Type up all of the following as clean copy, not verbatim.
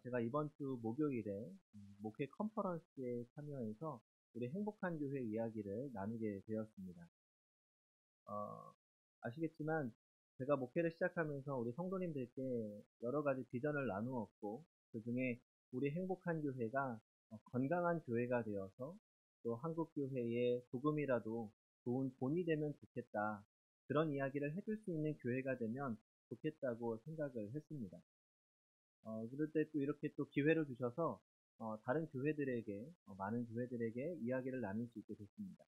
제가 이번 주 목요일에 목회 컨퍼런스에 참여해서 우리 행복한 교회 이야기를 나누게 되었습니다. 어, 아시겠지만 제가 목회를 시작하면서 우리 성도님들께 여러 가지 비전을 나누었고, 그 중에 우리 행복한 교회가 건강한 교회가 되어서 또 한국 교회에 조금이라도 좋은 본이 되면 좋겠다, 그런 이야기를 해줄 수 있는 교회가 되면 좋겠다고 생각을 했습니다. 그럴 때 또 이렇게 또 기회를 주셔서 다른 교회들에게, 많은 교회들에게 이야기를 나눌 수 있게 됐습니다.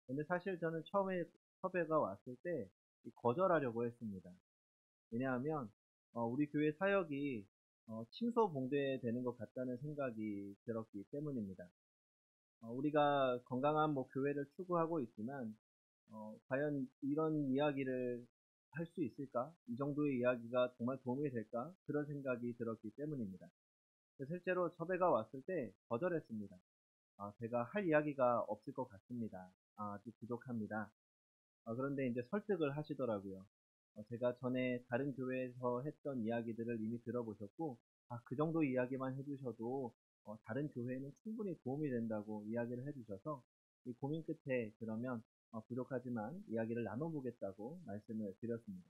근데 사실 저는 처음에 섭외가 왔을 때 거절하려고 했습니다. 왜냐하면 우리 교회 사역이 침소봉대되는 것 같다는 생각이 들었기 때문입니다. 우리가 건강한 교회를 추구하고 있지만 과연 이런 이야기를 할 수 있을까? 이 정도의 이야기가 정말 도움이 될까? 그런 생각이 들었기 때문입니다. 실제로 섭외가 왔을 때 거절했습니다. 제가 할 이야기가 없을 것 같습니다. 아직 부족합니다. 그런데 이제 설득을 하시더라고요. 제가 전에 다른 교회에서 했던 이야기들을 이미 들어보셨고, 그 정도 이야기만 해주셔도 다른 교회에는 충분히 도움이 된다고 이야기를 해주셔서 이 고민 끝에 그러면 부족하지만 이야기를 나눠보겠다고 말씀을 드렸습니다.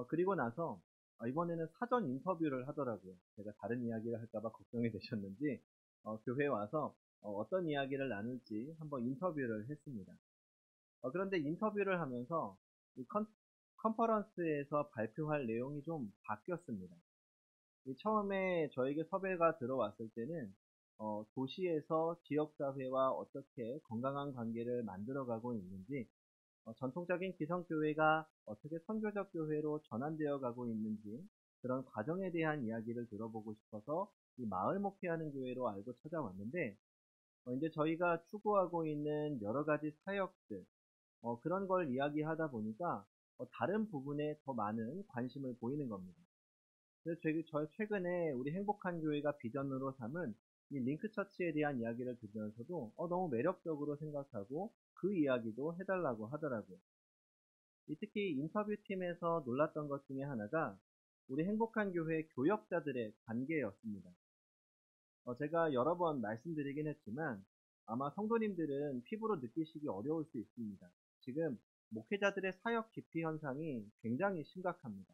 그리고 나서 이번에는 사전 인터뷰를 하더라고요. 제가 다른 이야기를 할까봐 걱정이 되셨는지 교회에 와서 어떤 이야기를 나눌지 한번 인터뷰를 했습니다. 그런데 인터뷰를 하면서 이 컨퍼런스에서 발표할 내용이 좀 바뀌었습니다. 처음에 저에게 섭외가 들어왔을 때는 도시에서 지역사회와 어떻게 건강한 관계를 만들어가고 있는지, 전통적인 기성교회가 어떻게 선교적 교회로 전환되어 가고 있는지, 그런 과정에 대한 이야기를 들어보고 싶어서 이 마을 목회하는 교회로 알고 찾아왔는데, 이제 저희가 추구하고 있는 여러 가지 사역들, 그런 걸 이야기하다 보니까 다른 부분에 더 많은 관심을 보이는 겁니다. 그래서 저 최근에 우리 행복한 교회가 비전으로 삼은 이 링크 처치에 대한 이야기를 들으면서도 너무 매력적으로 생각하고 그 이야기도 해달라고 하더라고요. 특히 인터뷰팀에서 놀랐던 것 중에 하나가 우리 행복한 교회 교역자들의 관계였습니다. 제가 여러 번 말씀드리긴 했지만 아마 성도님들은 피부로 느끼시기 어려울 수 있습니다. 지금 목회자들의 사역 기피 현상이 굉장히 심각합니다.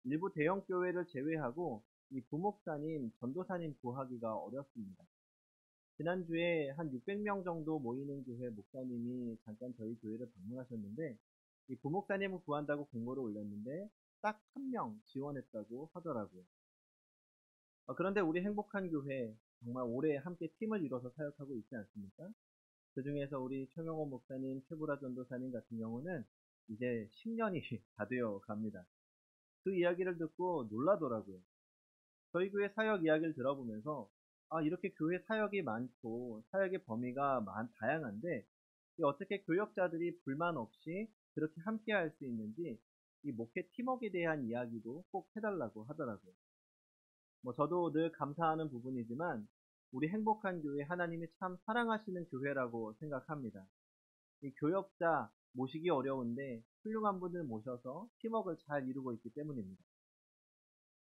일부 대형 교회를 제외하고 이 부목사님, 전도사님 구하기가 어렵습니다. 지난주에 한 600명 정도 모이는 교회 목사님이 잠깐 저희 교회를 방문하셨는데, 이 부목사님을 구한다고 공고를 올렸는데 딱 한 명 지원했다고 하더라고요. 그런데 우리 행복한 교회 정말 오래 함께 팀을 이뤄서 사역하고 있지 않습니까? 그 중에서 우리 최명호 목사님, 최보라 전도사님 같은 경우는 이제 10년이 다 되어 갑니다. 그 이야기를 듣고 놀라더라고요. 저희 교회 사역 이야기를 들어보면서 이렇게 교회 사역이 많고 사역의 범위가 다양한데 어떻게 교역자들이 불만 없이 그렇게 함께 할 수 있는지, 이 목회 팀워크에 대한 이야기도 꼭 해달라고 하더라고요. 저도 늘 감사하는 부분이지만 우리 행복한 교회 하나님이 참 사랑하시는 교회라고 생각합니다. 이 교역자 모시기 어려운데 훌륭한 분들 모셔서 팀워크를 잘 이루고 있기 때문입니다.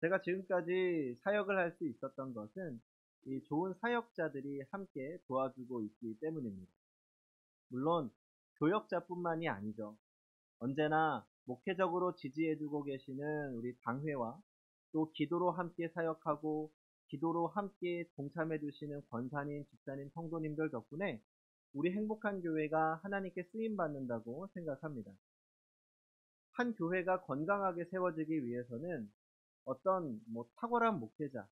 제가 지금까지 사역을 할 수 있었던 것은 이 좋은 사역자들이 함께 도와주고 있기 때문입니다. 물론 교역자뿐만이 아니죠. 언제나 목회적으로 지지해주고 계시는 우리 당회와 또 기도로 함께 사역하고 기도로 함께 동참해주시는 권사님, 집사님, 성도님들 덕분에 우리 행복한 교회가 하나님께 쓰임받는다고 생각합니다. 한 교회가 건강하게 세워지기 위해서는 어떤 탁월한 목회자,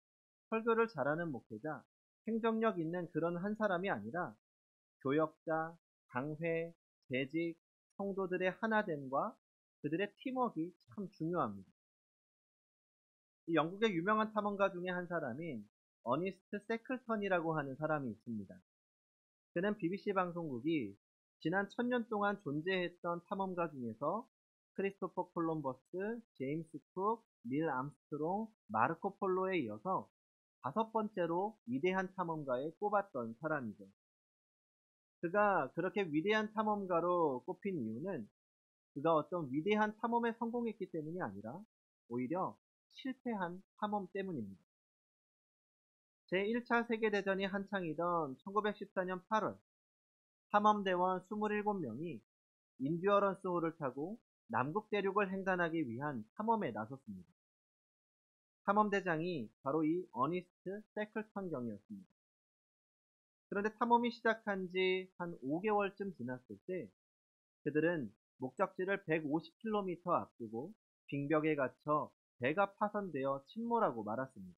설교를 잘하는 목회자, 행정력 있는 그런 한 사람이 아니라 교역자, 당회, 재직, 성도들의 하나됨과 그들의 팀워크가 참 중요합니다. 이 영국의 유명한 탐험가 중에 한 사람인 어니스트 세클턴이라고 하는 사람이 있습니다. 그는 BBC 방송국이 지난 1000년 동안 존재했던 탐험가 중에서 크리스토퍼 콜럼버스, 제임스 쿡, 닐 암스트롱, 마르코 폴로에 이어서 5번째로 위대한 탐험가에 꼽았던 사람이죠. 그가 그렇게 위대한 탐험가로 꼽힌 이유는 그가 어떤 위대한 탐험에 성공했기 때문이 아니라 오히려 실패한 탐험 때문입니다. 제1차 세계대전이 한창이던 1914년 8월, 탐험대원 27명이 인듀어런스호를 타고 남극 대륙을 횡단하기 위한 탐험에 나섰습니다. 탐험대장이 바로 이 어니스트 세클턴 경이었습니다. 그런데 탐험이 시작한 지 한 5개월쯤 지났을 때 그들은 목적지를 150km 앞두고 빙벽에 갇혀 배가 파손되어 침몰하고 말았습니다.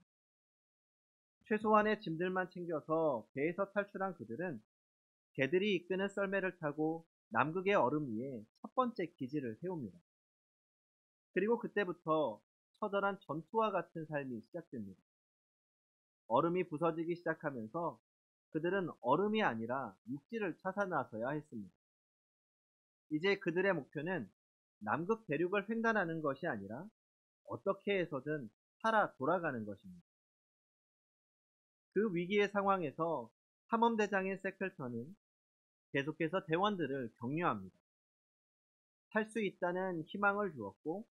최소한의 짐들만 챙겨서 배에서 탈출한 그들은 개들이 이끄는 썰매를 타고 남극의 얼음 위에 첫 번째 기지를 세웁니다. 그리고 그때부터 처절한 전투와 같은 삶이 시작됩니다. 얼음이 부서지기 시작하면서 그들은 얼음이 아니라 육지를 찾아 나서야 했습니다. 이제 그들의 목표는 남극 대륙을 횡단하는 것이 아니라 어떻게 해서든 살아 돌아가는 것입니다. 그 위기의 상황에서 탐험대장인 세클턴은 계속해서 대원들을 격려합니다. 살 수 있다는 희망을 주었고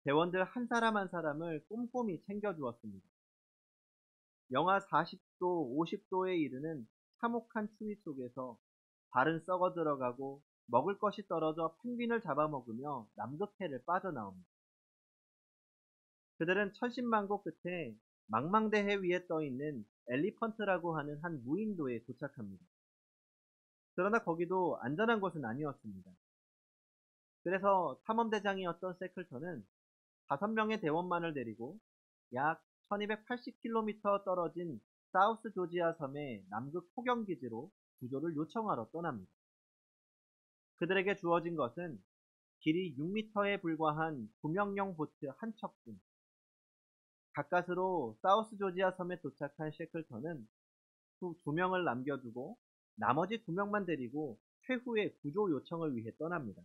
대원들 한 사람 한 사람을 꼼꼼히 챙겨주었습니다. 영하 40도, 50도에 이르는 참혹한 추위 속에서 발은 썩어 들어가고 먹을 것이 떨어져 펭귄을 잡아먹으며 남극해를 빠져나옵니다. 그들은 천신만고 끝에 망망대해 위에 떠있는 엘리펀트라고 하는 한 무인도에 도착합니다. 그러나 거기도 안전한 곳은 아니었습니다. 그래서 탐험대장이었던 세클턴은 5명의 대원만을 데리고 약 1280km 떨어진 사우스 조지아 섬의 남극 포경기지로 구조를 요청하러 떠납니다. 그들에게 주어진 것은 길이 6m에 불과한 구명용 보트 한 척뿐. 가까스로 사우스 조지아 섬에 도착한 셰클턴은 후 2명을 남겨두고 나머지 2명만 데리고 최후의 구조 요청을 위해 떠납니다.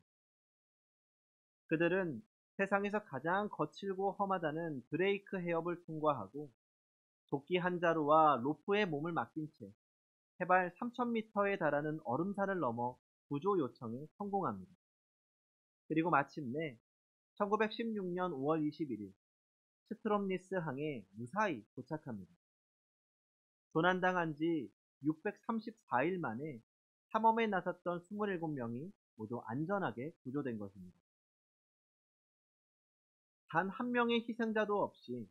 그들은 세상에서 가장 거칠고 험하다는 드레이크 해협을 통과하고 도끼 한 자루와 로프에 몸을 맡긴 채 해발 3000m에 달하는 얼음산을 넘어 구조 요청에 성공합니다. 그리고 마침내 1916년 5월 21일 스트롬리스 항에 무사히 도착합니다. 조난당한 지 634일 만에 탐험에 나섰던 27명이 모두 안전하게 구조된 것입니다. 단 한 명의 희생자도 없이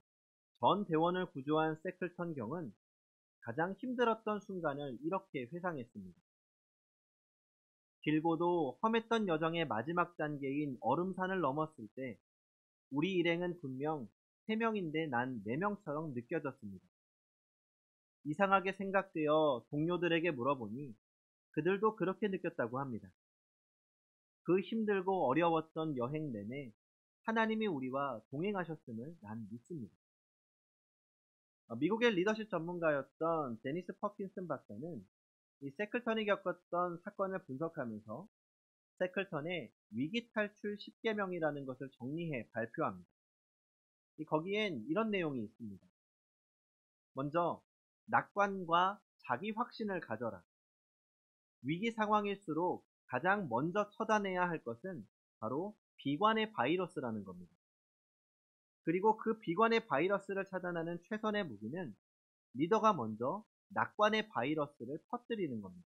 전 대원을 구조한 세클턴 경은 가장 힘들었던 순간을 이렇게 회상했습니다. 길고도 험했던 여정의 마지막 단계인 얼음산을 넘었을 때 우리 일행은 분명 3명인데 난 4명처럼 느껴졌습니다. 이상하게 생각되어 동료들에게 물어보니 그들도 그렇게 느꼈다고 합니다. 그 힘들고 어려웠던 여행 내내 하나님이 우리와 동행하셨음을 난 믿습니다. 미국의 리더십 전문가였던 데니스 퍼킨슨 박사는 이 세클턴이 겪었던 사건을 분석하면서 세클턴의 위기 탈출 10계명이라는 것을 정리해 발표합니다. 거기엔 이런 내용이 있습니다. 먼저 낙관과 자기 확신을 가져라. 위기 상황일수록 가장 먼저 처단해야 할 것은 바로 비관의 바이러스라는 겁니다. 그리고 그 비관의 바이러스를 차단하는 최선의 무기는 리더가 먼저 낙관의 바이러스를 퍼뜨리는 겁니다.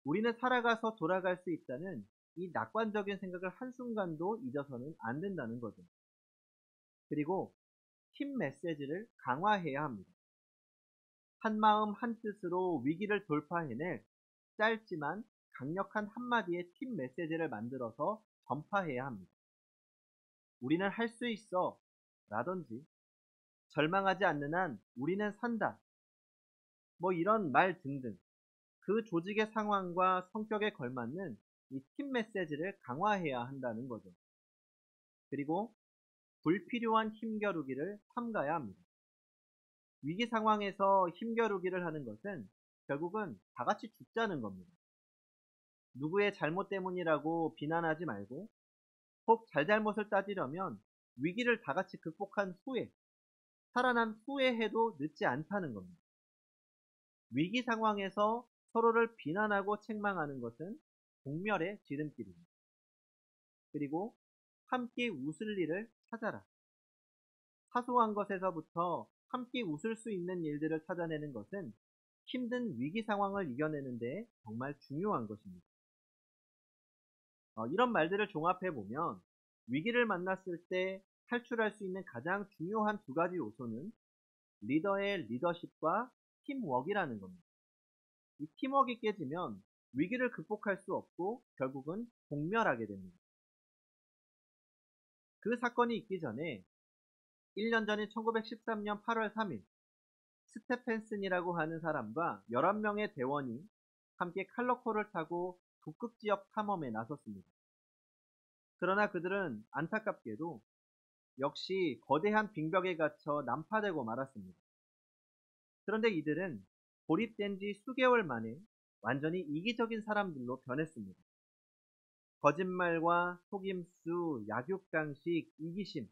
우리는 살아가서 돌아갈 수 있다는 이 낙관적인 생각을 한순간도 잊어서는 안 된다는 거죠. 그리고 팀 메시지를 강화해야 합니다. 한마음 한뜻으로 위기를 돌파해낼 짧지만 강력한 한마디의 팀 메시지를 만들어서 전파해야 합니다. 우리는 할 수 있어 라든지 절망하지 않는 한 우리는 산다 이런 말 등등 그 조직의 상황과 성격에 걸맞는 이 팀 메시지를 강화해야 한다는 거죠. 그리고 불필요한 힘겨루기를 삼가야 합니다. 위기 상황에서 힘겨루기를 하는 것은 결국은 다 같이 죽자는 겁니다. 누구의 잘못 때문이라고 비난하지 말고 꼭 잘잘못을 따지려면 위기를 다 같이 극복한 후에 살아난 후에 해도 늦지 않다는 겁니다. 위기 상황에서 서로를 비난하고 책망하는 것은 공멸의 지름길입니다. 그리고 함께 웃을 일을 찾아라. 사소한 것에서부터 함께 웃을 수 있는 일들을 찾아내는 것은 힘든 위기 상황을 이겨내는 데 정말 중요한 것입니다. 이런 말들을 종합해 보면 위기를 만났을 때 탈출할 수 있는 가장 중요한 두 가지 요소는 리더의 리더십과 팀워크이라는 겁니다. 이 팀워크가 깨지면 위기를 극복할 수 없고 결국은 공멸하게 됩니다. 그 사건이 있기 전에 1년 전인 1913년 8월 3일 스테펜슨이라고 하는 사람과 11명의 대원이 함께 칼로코를 타고 북극 지역 탐험에 나섰습니다. 그러나 그들은 안타깝게도 역시 거대한 빙벽에 갇혀 난파되고 말았습니다. 그런데 이들은 고립된 지 수개월 만에 완전히 이기적인 사람들로 변했습니다. 거짓말과 속임수, 약육강식, 이기심,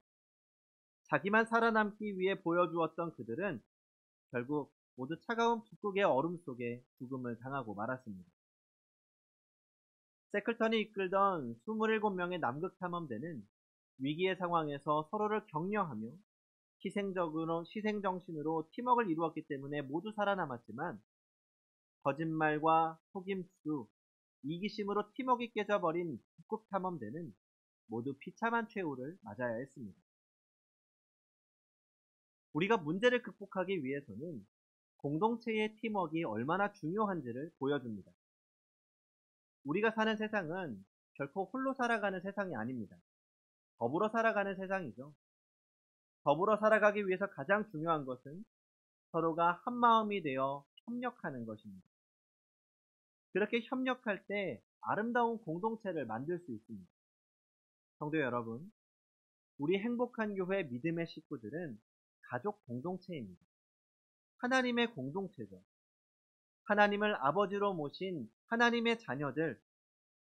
자기만 살아남기 위해 보여주었던 그들은 결국 모두 차가운 북극의 얼음 속에 죽음을 당하고 말았습니다. 세클턴이 이끌던 27명의 남극 탐험대는 위기의 상황에서 서로를 격려하며 희생정신으로 팀워크를 이루었기 때문에 모두 살아남았지만 거짓말과 속임수, 이기심으로 팀워크가 깨져버린 북극 탐험대는 모두 비참한 최후를 맞아야 했습니다. 우리가 문제를 극복하기 위해서는 공동체의 팀워크가 얼마나 중요한지를 보여줍니다. 우리가 사는 세상은 결코 홀로 살아가는 세상이 아닙니다. 더불어 살아가는 세상이죠. 더불어 살아가기 위해서 가장 중요한 것은 서로가 한마음이 되어 협력하는 것입니다. 그렇게 협력할 때 아름다운 공동체를 만들 수 있습니다. 성도 여러분, 우리 행복한 교회 믿음의 식구들은 가족 공동체입니다. 하나님의 공동체죠. 하나님을 아버지로 모신 하나님의 자녀들,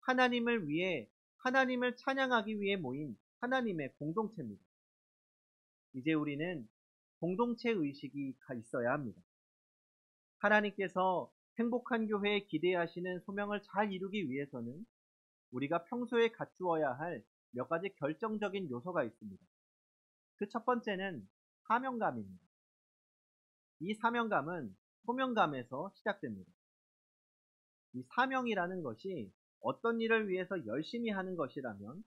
하나님을 위해, 하나님을 찬양하기 위해 모인 하나님의 공동체입니다. 이제 우리는 공동체 의식이 있어야 합니다. 하나님께서 행복한 교회에 기대하시는 소명을 잘 이루기 위해서는 우리가 평소에 갖추어야 할 몇 가지 결정적인 요소가 있습니다. 그 첫 번째는 사명감입니다. 이 사명감은 소명감에서 시작됩니다. 이 사명이라는 것이 어떤 일을 위해서 열심히 하는 것이라면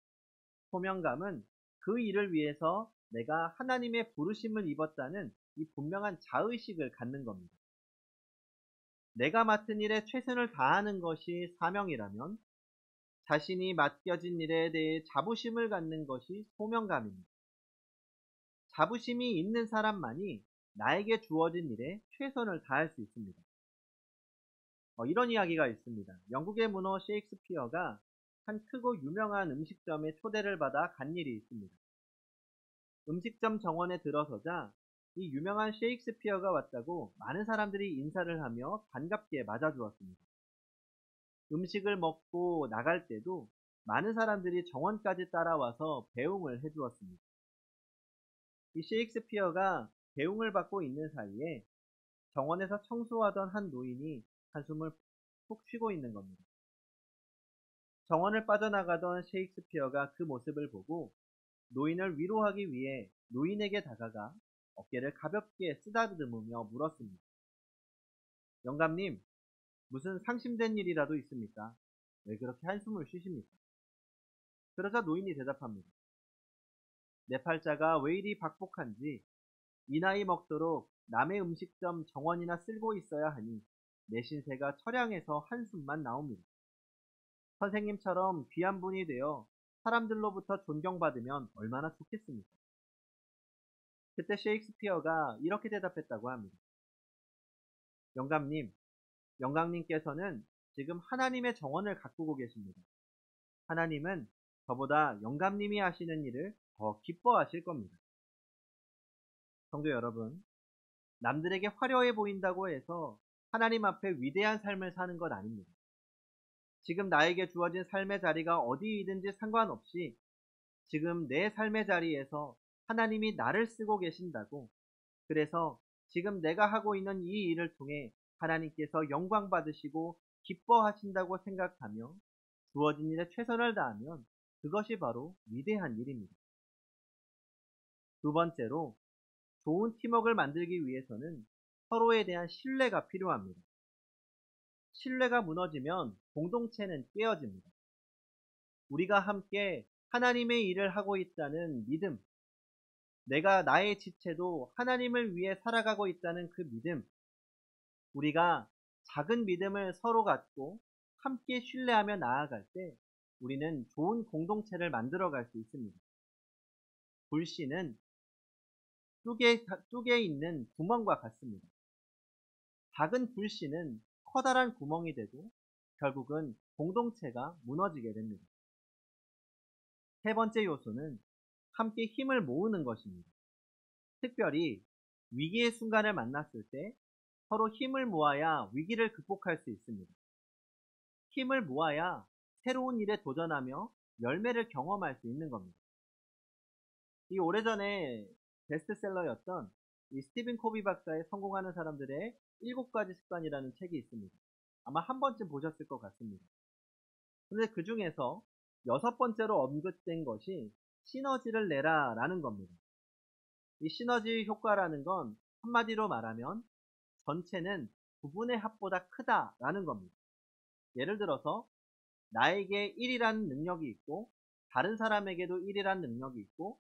소명감은 그 일을 위해서 내가 하나님의 부르심을 입었다는 이 분명한 자의식을 갖는 겁니다. 내가 맡은 일에 최선을 다하는 것이 사명이라면 자신이 맡겨진 일에 대해 자부심을 갖는 것이 소명감입니다. 자부심이 있는 사람만이 나에게 주어진 일에 최선을 다할 수 있습니다. 이런 이야기가 있습니다. 영국의 문호 셰익스피어가 한 크고 유명한 음식점에 초대를 받아 간 일이 있습니다. 음식점 정원에 들어서자 이 유명한 셰익스피어가 왔다고 많은 사람들이 인사를 하며 반갑게 맞아주었습니다. 음식을 먹고 나갈 때도 많은 사람들이 정원까지 따라와서 배웅을 해주었습니다. 이 셰익스피어가 배웅을 받고 있는 사이에 정원에서 청소하던 한 노인이 한숨을 푹 쉬고 있는 겁니다. 정원을 빠져나가던 셰익스피어가 그 모습을 보고 노인을 위로하기 위해 노인에게 다가가 어깨를 가볍게 쓰다듬으며 물었습니다. 영감님, 무슨 상심된 일이라도 있습니까? 왜 그렇게 한숨을 쉬십니까? 그러자 노인이 대답합니다. 내 팔자가 왜 이리 박복한지 이 나이 먹도록 남의 음식점 정원이나 쓸고 있어야 하니 내 신세가 처량해서 한숨만 나옵니다. 선생님처럼 귀한 분이 되어 사람들로부터 존경받으면 얼마나 좋겠습니까? 그때 셰익스피어가 이렇게 대답했다고 합니다. 영감님, 영감님께서는 지금 하나님의 정원을 가꾸고 계십니다. 하나님은 저보다 영감님이 하시는 일을 더 기뻐하실 겁니다. 성도 여러분, 남들에게 화려해 보인다고 해서 하나님 앞에 위대한 삶을 사는 것 아닙니다. 지금 나에게 주어진 삶의 자리가 어디이든지 상관없이 지금 내 삶의 자리에서 하나님이 나를 쓰고 계신다고, 그래서 지금 내가 하고 있는 이 일을 통해 하나님께서 영광 받으시고 기뻐하신다고 생각하며 주어진 일에 최선을 다하면 그것이 바로 위대한 일입니다. 두 번째로 좋은 팀워크를 만들기 위해서는 서로에 대한 신뢰가 필요합니다. 신뢰가 무너지면 공동체는 깨어집니다. 우리가 함께 하나님의 일을 하고 있다는 믿음, 내가 나의 지체도 하나님을 위해 살아가고 있다는 그 믿음, 우리가 작은 믿음을 서로 갖고 함께 신뢰하며 나아갈 때 우리는 좋은 공동체를 만들어갈 수 있습니다. 불씨는 뚝에 있는 구멍과 같습니다. 작은 불씨는 커다란 구멍이 되고 결국은 공동체가 무너지게 됩니다. 세 번째 요소는 함께 힘을 모으는 것입니다. 특별히 위기의 순간을 만났을 때 서로 힘을 모아야 위기를 극복할 수 있습니다. 힘을 모아야 새로운 일에 도전하며 열매를 경험할 수 있는 겁니다. 이 오래전에 베스트셀러였던 이 스티븐 코비 박사의 성공하는 사람들의 7가지 습관이라는 책이 있습니다. 아마 한 번쯤 보셨을 것 같습니다. 근데 그 중에서 6번째로 언급된 것이 시너지를 내라 라는 겁니다. 이 시너지 효과라는 건 한마디로 말하면 전체는 부분의 합보다 크다라는 겁니다. 예를 들어서 나에게 1이라는 능력이 있고 다른 사람에게도 1이라는 능력이 있고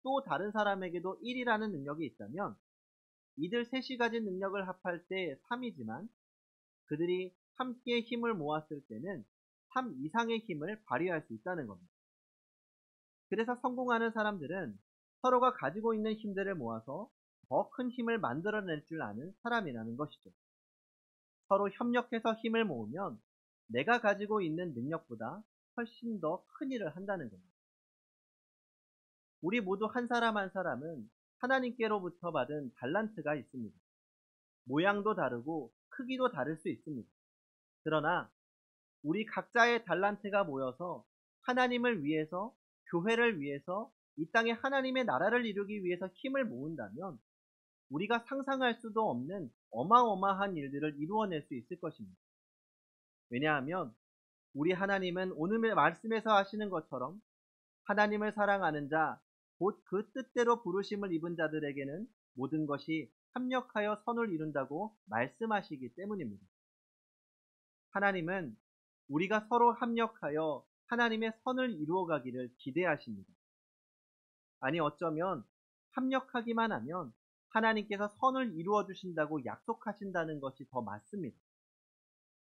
또 다른 사람에게도 1이라는 능력이 있다면 이들 셋이 가진 능력을 합할 때 3이지만 그들이 함께 힘을 모았을 때는 3 이상의 힘을 발휘할 수 있다는 겁니다. 그래서 성공하는 사람들은 서로가 가지고 있는 힘들을 모아서 더 큰 힘을 만들어낼 줄 아는 사람이라는 것이죠. 서로 협력해서 힘을 모으면 내가 가지고 있는 능력보다 훨씬 더 큰 일을 한다는 겁니다. 우리 모두 한 사람 한 사람은 하나님께로부터 받은 달란트가 있습니다. 모양도 다르고 크기도 다를 수 있습니다. 그러나 우리 각자의 달란트가 모여서 하나님을 위해서, 교회를 위해서, 이 땅에 하나님의 나라를 이루기 위해서 힘을 모은다면 우리가 상상할 수도 없는 어마어마한 일들을 이루어낼 수 있을 것입니다. 왜냐하면 우리 하나님은 오늘 말씀에서 하시는 것처럼 하나님을 사랑하는 자, 곧 그 뜻대로 부르심을 입은 자들에게는 모든 것이 합력하여 선을 이룬다고 말씀하시기 때문입니다. 하나님은 우리가 서로 합력하여 하나님의 선을 이루어가기를 기대하십니다. 아니 어쩌면 합력하기만 하면 하나님께서 선을 이루어 주신다고 약속하신다는 것이 더 맞습니다.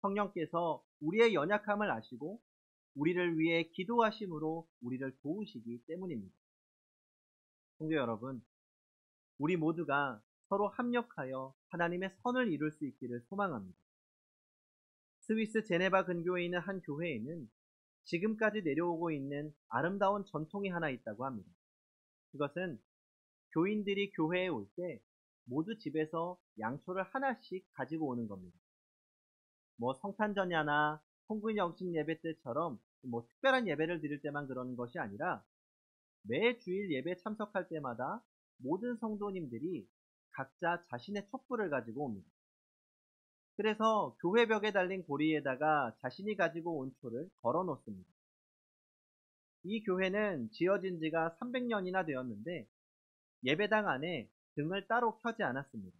성령께서 우리의 연약함을 아시고 우리를 위해 기도하심으로 우리를 도우시기 때문입니다. 성도 여러분, 우리 모두가 서로 합력하여 하나님의 선을 이룰 수 있기를 소망합니다. 스위스 제네바 근교에 있는 한 교회에는 지금까지 내려오고 있는 아름다운 전통이 하나 있다고 합니다. 그것은 교인들이 교회에 올 때 모두 집에서 양초를 하나씩 가지고 오는 겁니다. 성탄절야나 통근영신 예배 때처럼 특별한 예배를 드릴 때만 그러는 것이 아니라 매 주일 예배 참석할 때마다 모든 성도님들이 각자 자신의 촛불을 가지고 옵니다. 그래서 교회 벽에 달린 고리에다가 자신이 가지고 온 초를 걸어 놓습니다. 이 교회는 지어진 지가 300년이나 되었는데 예배당 안에 등을 따로 켜지 않았습니다.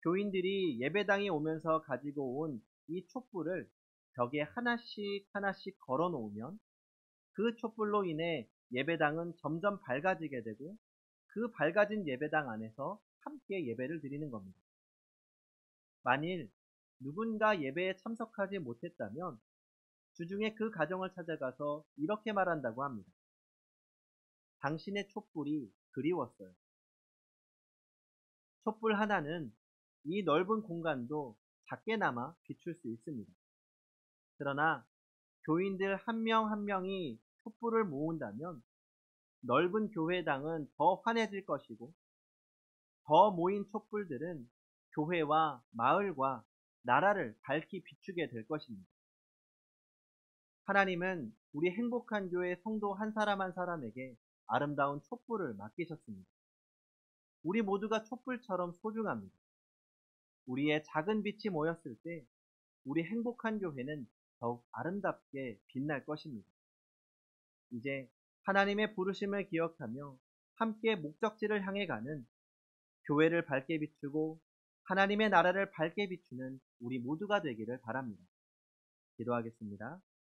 교인들이 예배당에 오면서 가지고 온 이 촛불을 벽에 하나씩 하나씩 걸어 놓으면 그 촛불로 인해 예배당은 점점 밝아지게 되고 그 밝아진 예배당 안에서 함께 예배를 드리는 겁니다. 만일 누군가 예배에 참석하지 못했다면 주중에 그 가정을 찾아가서 이렇게 말한다고 합니다. 당신의 촛불이 그리웠어요. 촛불 하나는 이 넓은 공간도 작게나마 비출 수 있습니다. 그러나 교인들 한 명 한 명이 촛불을 모은다면 넓은 교회당은 더 환해질 것이고 더 모인 촛불들은 교회와 마을과 나라를 밝히 비추게 될 것입니다. 하나님은 우리 행복한 교회 성도 한 사람 한 사람에게 아름다운 촛불을 맡기셨습니다. 우리 모두가 촛불처럼 소중합니다. 우리의 작은 빛이 모였을 때 우리 행복한 교회는 더욱 아름답게 빛날 것입니다. 이제 하나님의 부르심을 기억하며 함께 목적지를 향해 가는 교회를 밝게 비추고 하나님의 나라를 밝게 비추는 우리 모두가 되기를 바랍니다. 기도하겠습니다.